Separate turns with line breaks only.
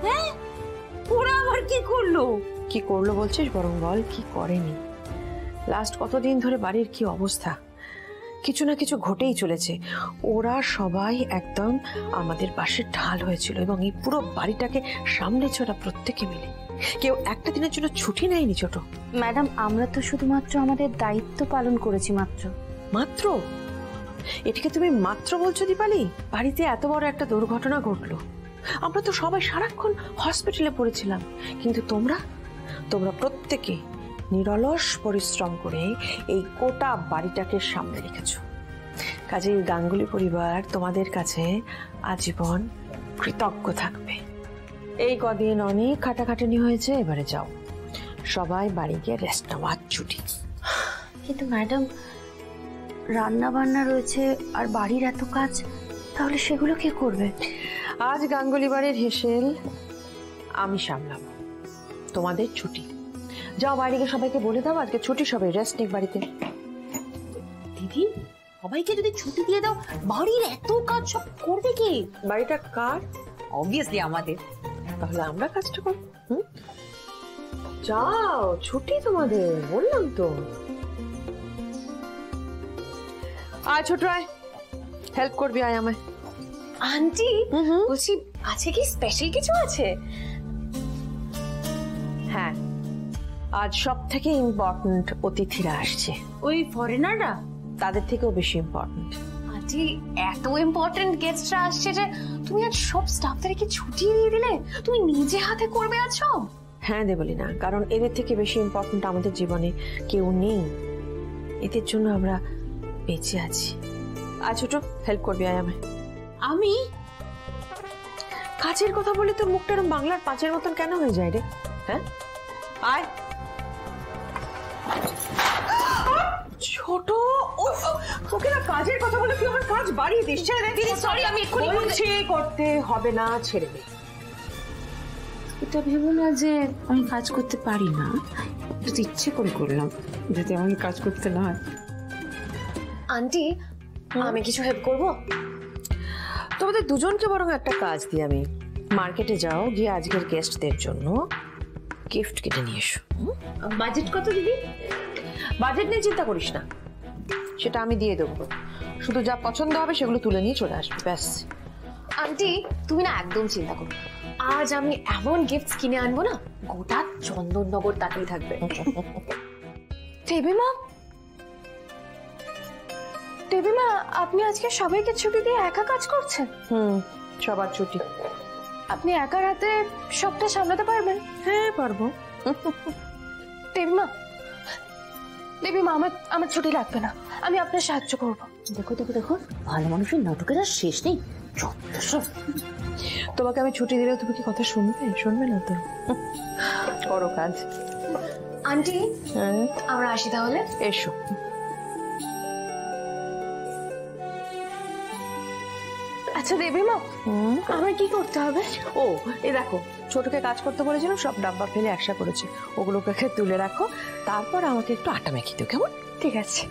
হ্যাঁ, ওরা আবার কি করলো?
কি করলো বলছিস? বরং বল কি করেনি। লাস্ট কতদিন ধরে বাড়ির কি অবস্থা, কিছু না কিছু ঘটেই চলেছে। ওরা সবাই একদম আমাদের পাশে ঢাল হয়েছিল এবং এই পুরো বাড়িটাকে সামলেছে ওরা প্রত্যেকে মিলে। কেউ একটা দিনের জন্য ছুটি নেয়নি। ছোট
ম্যাডাম, আমরা তো শুধুমাত্র আমাদের দায়িত্ব পালন করেছি মাত্র।
মাত্র? এটাকে তুমি মাত্র বলছো দীপালি? বাড়িতে এত বড় একটা দুর্ঘটনা ঘটলো, আমরা তো সবাই সারাক্ষণ হসপিটালে পড়েছিলাম, কিন্তু তোমরা প্রত্যেকে নিরলস পরিশ্রম করে এই গোটা বাড়িটাকে সামনে রেখেছো। কাজেই গাঙ্গুলি পরিবার তোমাদের কাছে আজীবন কৃতজ্ঞ থাকবে। এই কদিন অনেক খাটাখাটনি হয়েছে, এবারে যাও সবাই বাড়ি গিয়ে রেস্ট নেওয়ার ছুটি।
কিন্তু ম্যাডাম, রান্না বান্না রয়েছে আর বাড়ির এত কাজ, তাহলে সেগুলো কে করবে?
আজ গাঙ্গুলি বাড়ির হেসেল আমি সামলাবো, তোমাদের ছুটি। যাও বাইরে সবাইকে বলে দাও আজকে ছুটি, সবাই রেস্ট নিক বাড়িতে।
দিদি, সবাইকে যদি ছুটি দিয়ে দাও, বাড়ির এত কাজ সব করবে কে?
বাড়িটা কার?
অবভিয়াসলি আমাদের।
তাহলে আমরা কাজটা করবো। যাও ছুটি তোমাদের, বললাম তো। আয় ছোট, আয় হেল্প করবি, আয় আমায়।
আন্টি বলছি, আছে কি স্পেশাল কিছু আছে?
হ্যাঁ, আজ সব থেকে ইম্পর্টেন্ট অতিথিরা আসছে।
ওই ফরেনাররা?
তাদের থেকেও বেশি ইম্পর্টেন্ট।
আন্টি, এত ইম্পর্টেন্ট গেস্টরা আসছে যে তুমি আজ সব স্টাফদেরকে ছুটি দিয়ে দিলে? তুমি নিজে হাতে করবে আজ সব?
হ্যাঁ দেবলি না, কারণ এদের থেকে বেশি ইম্পর্টেন্ট আমাদের জীবনে কেউ নেই। এদের জন্য আমরা বেঁচে আছি। আজ ছোট হেল্প করবি, আয় আমায়।
আমি?
কাজের কথা বলে তোর মুখটা এরকম বাংলার পাঁচের মতন কেন হয়ে যায় রে? হ্যাঁ আয়। ছোট, ওকে না কাজের কথা বলে তুই আমার কাজ বাড়িয়ে দিস। ছেড়ে দে।
সরি, আমি এক্ষুনি
বলছি করতে হবে না, ছেড়ে দে।
এটা ভেবো না যে আমি কাজ করতে পারি না, যদি ইচ্ছে করে করলাম যাতে আমি কাজ করতে না হয়।
আন্টি, আমি কিছু হেল্প করব?
তোমাদের দুজনকে বরং একটা কাজ দিই আমি। মার্কেটে যাও, গিয়ে আজকের গেস্টদের জন্য গিফট কেটে নিয়ে এসো।
বাজেট কত দিদি?
বাজেট নিয়ে চিন্তা করিস না, সেটা আমি দিয়ে দেবো। শুধু যা পছন্দ হবে সেগুলো তুলে নিয়ে চলে আসবে, ব্যাস।
আন্টি, তুমি না একদম চিন্তা করো, আজ আমি এমন গিফটস কিনে আনবো না, গোটা চন্দননগর তাকিয়ে থাকবে।
দেবীমা, দেবীমা, আপনি আজকে সবাইকে ছুটি দিয়ে একা কাজ করছেন?
সবার ছুটি।
আপনি একার হাতে সবটা সামলাতে পারবেন?
হ্যাঁ পারবো।
দেবীমা, দেবীমা, আমার ছুটি লাগবে না, আমি আপনার সাহায্য করবো।
দেখো দেখো দেখো, ভালো মানুষের নাটকের আর শেষ নেই।
তোমাকে আমি ছুটি দিলেও তুমি কি কথা শুনবে না তো? করো কাজ।
আন্টি, আমরা আসি তাহলে।
এসো।
আচ্ছা দেবীমা, আমার কি করতে হবে?
ও এই দেখো, ছোটকে কাজ করতে বলেছিলাম, সব ডাব্বা ফেলে একসা করেছে, ওগুলোকে তুলে রাখো, তারপর আমাকে একটু আটা মেখে দিও, কেমন?
ঠিক আছে।